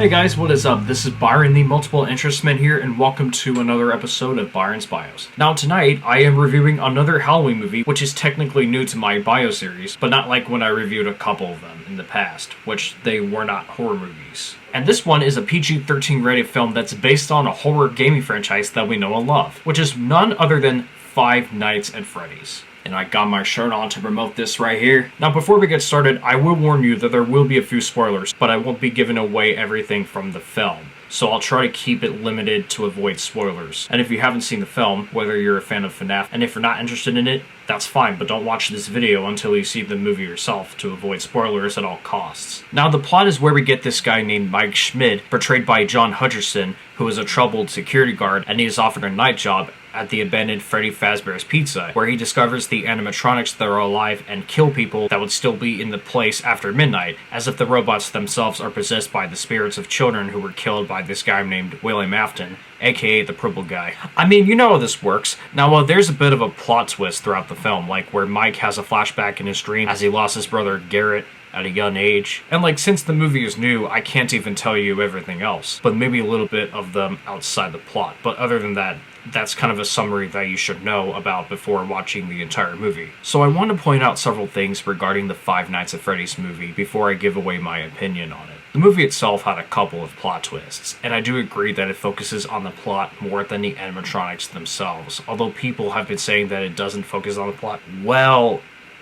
Hey guys, what is up? This is Byron, the Multiple Interestman here, and welcome to another episode of Byron's Bios. Now tonight, I am reviewing another Halloween movie, which is technically new to my bio series, but not like when I reviewed a couple of them in the past, which they were not horror movies. And this one is a PG-13 rated film that's based on a horror gaming franchise that we know and love, which is none other than Five Nights at Freddy's. And I got my shirt on to promote this right here. Now before we get started, I will warn you that there will be a few spoilers, but I won't be giving away everything from the film. So I'll try to keep it limited to avoid spoilers. And if you haven't seen the film, whether you're a fan of FNAF, and if you're not interested in it, that's fine, but don't watch this video until you see the movie yourself to avoid spoilers at all costs. Now the plot is where we get this guy named Mike Schmidt, portrayed by John Hutcherson, who is a troubled security guard, and he is offered a night job at the abandoned Freddy Fazbear's Pizza, where he discovers the animatronics that are alive and kill people that would still be in the place after midnight, as if the robots themselves are possessed by the spirits of children who were killed by this guy named William Afton, aka the Purple Guy. I mean, you know how this works. Now, there's a bit of a plot twist throughout the film, like where Mike has a flashback in his dream as he lost his brother Garrett at a young age. And since the movie is new, I can't even tell you everything else, but maybe a little bit of them outside the plot. But other than that, that's kind of a summary that you should know about before watching the entire movie. So I want to point out several things regarding the Five Nights at Freddy's movie before I give away my opinion on it. The movie itself had a couple of plot twists, and I do agree that it focuses on the plot more than the animatronics themselves, although people have been saying that it doesn't focus on the plot. Well,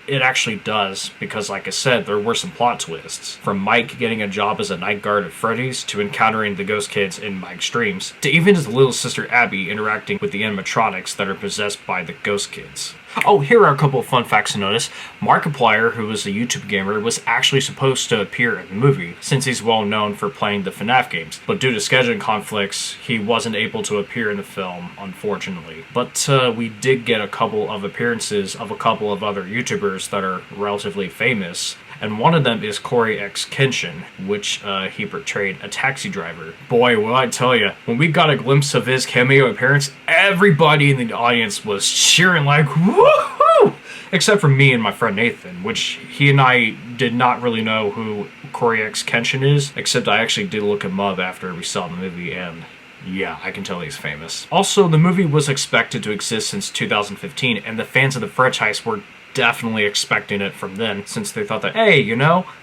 it actually does, because like I said, there were some plot twists. From Mike getting a job as a night guard at Freddy's, to encountering the ghost kids in Mike's dreams, to even his little sister Abby interacting with the animatronics that are possessed by the ghost kids. Oh, here are a couple of fun facts to notice. Markiplier, who was a YouTube gamer, was actually supposed to appear in the movie, since he's well known for playing the FNAF games. But due to scheduling conflicts, he wasn't able to appear in the film, unfortunately. But we did get a couple of appearances of a couple of other YouTubers that are relatively famous, and one of them is Corey X. Kenshin, which he portrayed a taxi driver. Boy, will I tell you, when we got a glimpse of his cameo appearance, everybody in the audience was cheering like, woohoo! Except for me and my friend Nathan, which he and I did not really know who Corey X. Kenshin is, except I actually did look him up after we saw the movie, and yeah, I can tell he's famous. Also, the movie was expected to exist since 2015, and the fans of the franchise were definitely expecting it from then, since they thought that, hey,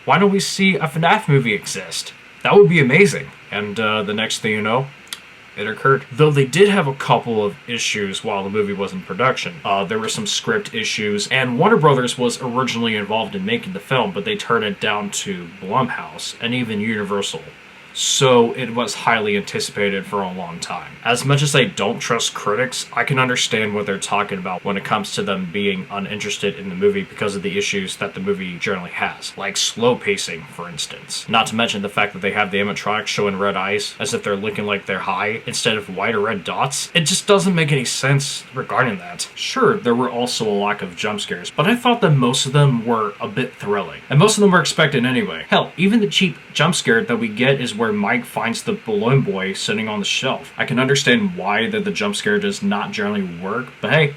why don't we see a FNAF movie exist? That would be amazing. And the next thing you know, it occurred. Though they did have a couple of issues while the movie was in production. There were some script issues, and Warner Brothers was originally involved in making the film, but they turned it down to Blumhouse and even Universal. So it was highly anticipated for a long time. As much as I don't trust critics, I can understand what they're talking about when it comes to them being uninterested in the movie because of the issues that the movie generally has, like slow pacing, for instance. Not to mention the fact that they have the animatronics showing red eyes as if they're looking like they're high instead of white or red dots. It just doesn't make any sense regarding that. Sure, there were also a lack of jump scares, but I thought that most of them were a bit thrilling, and most of them were expected anyway. Hell, even the cheap jump scare that we get is where Mike finds the balloon boy sitting on the shelf. I can understand why the jump scare does not generally work, but hey,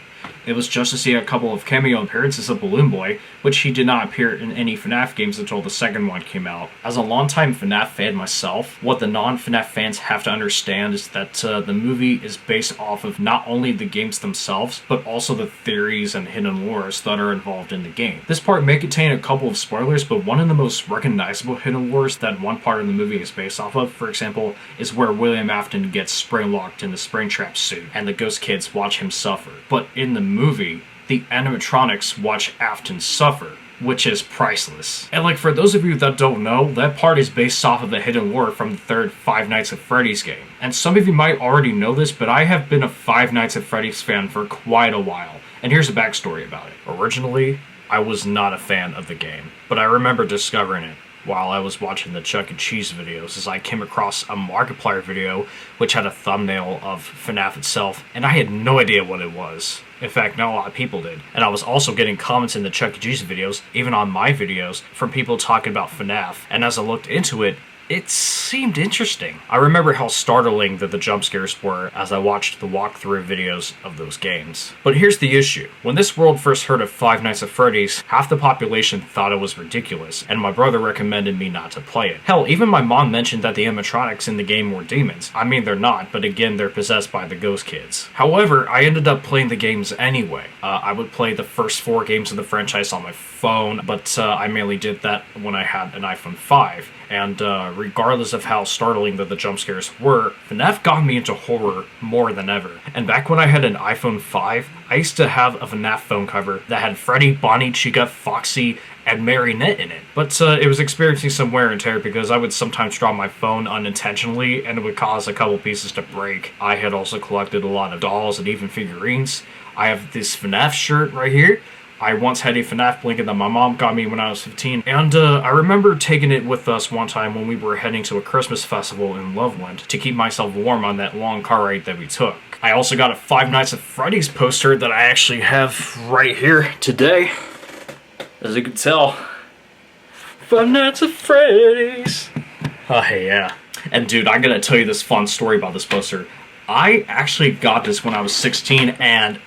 it was just to see a couple of cameo appearances of Balloon Boy, which he did not appear in any FNAF games until the second one came out. As a longtime FNAF fan myself, what the non-FNAF fans have to understand is that the movie is based off of not only the games themselves, but also the theories and hidden lores that are involved in the game. This part may contain a couple of spoilers, but one of the most recognizable hidden lores that one part of the movie is based off of, for example, is where William Afton gets spring-locked in the Springtrap suit, and the ghost kids watch him suffer. But in the movie, the animatronics watch Afton suffer, which is priceless. And for those of you that don't know, that part is based off of the hidden lore from the third Five Nights at Freddy's game. And some of you might already know this, but I have been a Five Nights at Freddy's fan for quite a while. And here's a backstory about it. Originally, I was not a fan of the game, but I remember discovering it while I was watching the Chuck E. Cheese videos, as I came across a Markiplier video which had a thumbnail of FNAF itself, and I had no idea what it was. In fact, not a lot of people did. And I was also getting comments in the Chuck E. Cheese videos, even on my videos, from people talking about FNAF, and as I looked into it, it seemed interesting. I remember how startling that the jump scares were as I watched the walkthrough videos of those games. But here's the issue. When this world first heard of Five Nights at Freddy's, half the population thought it was ridiculous, and my brother recommended me not to play it. Hell, even my mom mentioned that the animatronics in the game were demons. I mean, they're not, but again, they're possessed by the ghost kids. However, I ended up playing the games anyway. I would play the first 4 games of the franchise on my phone, but I mainly did that when I had an iPhone 5. And regardless of how startling that the jump scares were, FNAF got me into horror more than ever. And back when I had an iPhone 5, I used to have a FNAF phone cover that had Freddy, Bonnie, Chica, Foxy, and Marionette in it. But it was experiencing some wear and tear because I would sometimes drop my phone unintentionally and it would cause a couple pieces to break. I had also collected a lot of dolls and even figurines. I have this FNAF shirt right here. I once had a FNAF blanket that my mom got me when I was 15, and I remember taking it with us one time when we were heading to a Christmas festival in Loveland to keep myself warm on that long car ride that we took. I also got a Five Nights at Freddy's poster that I actually have right here today. As you can tell, Five Nights at Freddy's. Oh, yeah. And dude, I gotta tell you this fun story about this poster. I actually got this when I was 16, and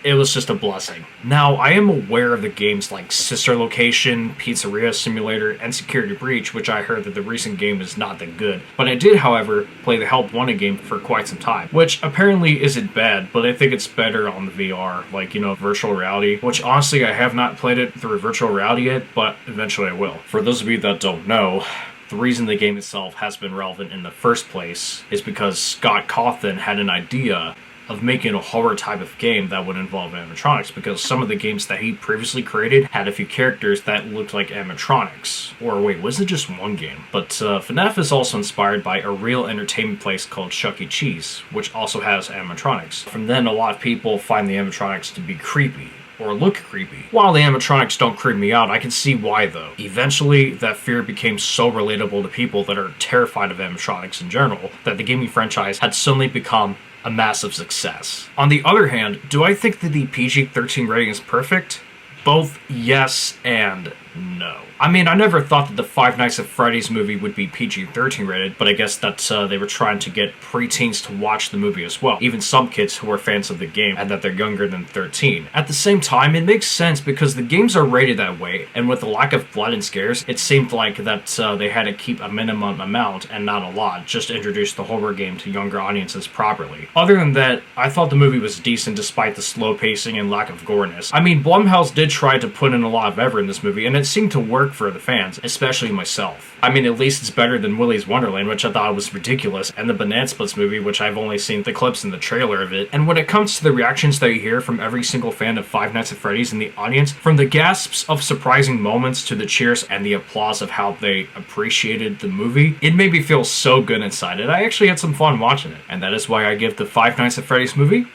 it was just a blessing. Now, I am aware of the games like Sister Location, Pizzeria Simulator, and Security Breach, which I heard that the recent game is not that good. But I did, however, play the Help Wanted game for quite some time, which apparently isn't bad, but I think it's better on the VR, like, you know, virtual reality, which honestly I have not played it through virtual reality yet, but eventually I will. For those of you that don't know, the reason the game itself has been relevant in the first place is because Scott Cawthon had an idea of making a horror type of game that would involve animatronics, because some of the games that he previously created had a few characters that looked like animatronics. Or wait, was it just one game? But FNAF is also inspired by a real entertainment place called Chuck E. Cheese, which also has animatronics. From then, a lot of people find the animatronics to be creepy, or look creepy. While the animatronics don't creep me out, I can see why though. Eventually, that fear became so relatable to people that are terrified of animatronics in general, that the gaming franchise had suddenly become a massive success. On the other hand, do I think that the PG-13 rating is perfect? Both yes and no. I mean, I never thought that the Five Nights at Freddy's movie would be PG-13 rated, but I guess that they were trying to get preteens to watch the movie as well. Even some kids who are fans of the game and that they're younger than 13. At the same time, it makes sense because the games are rated that way, and with the lack of blood and scares, it seemed like that they had to keep a minimum amount and not a lot, just to introduce the horror game to younger audiences properly. Other than that, I thought the movie was decent despite the slow pacing and lack of goreness. I mean, Blumhouse did try to put in a lot of effort in this movie, and it seemed to work for the fans, especially myself. I mean, at least it's better than Willy's Wonderland, which I thought was ridiculous, and the Banana Splits movie, which I've only seen the clips and the trailer of it. And when it comes to the reactions that you hear from every single fan of Five Nights at Freddy's in the audience, from the gasps of surprising moments to the cheers and the applause of how they appreciated the movie, it made me feel so good inside it. I actually had some fun watching it, and that is why I give the Five Nights at Freddy's movie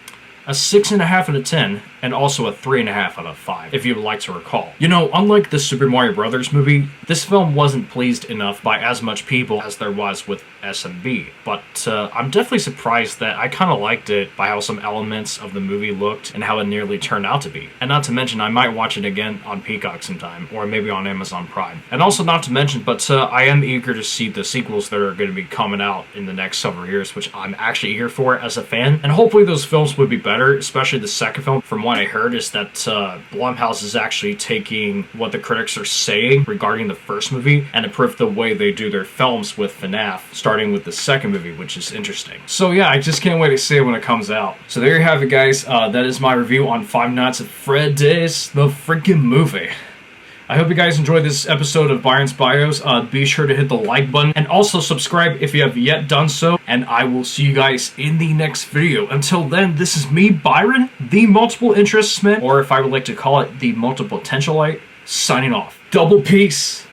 a 6.5 out of 10, and also a 3.5 out of 5, if you would like to recall. You know, unlike the Super Mario Brothers movie, this film wasn't pleased enough by as much people as there was with SMB, but I'm definitely surprised that I kind of liked it by how some elements of the movie looked and how it nearly turned out to be. And not to mention, I might watch it again on Peacock sometime, or maybe on Amazon Prime. And also not to mention, but I am eager to see the sequels that are going to be coming out in the next several years, which I'm actually eager for as a fan, and hopefully those films would be better, especially the second film. From what I heard is that Blumhouse is actually taking what the critics are saying regarding the first movie and improve the way they do their films with FNAF, starting with the second movie, which is interesting. So yeah, I just can't wait to see it when it comes out. So there you have it, guys. That is my review on Five Nights at Freddy's, the freaking movie. I hope you guys enjoyed this episode of Byron's Bios. Be sure to hit the like button and also subscribe if you have yet done so. And I will see you guys in the next video. Until then, this is me, Byron, the Multiple Interests Man, or if I would like to call it, the Multiple Potentialite, signing off. Double peace.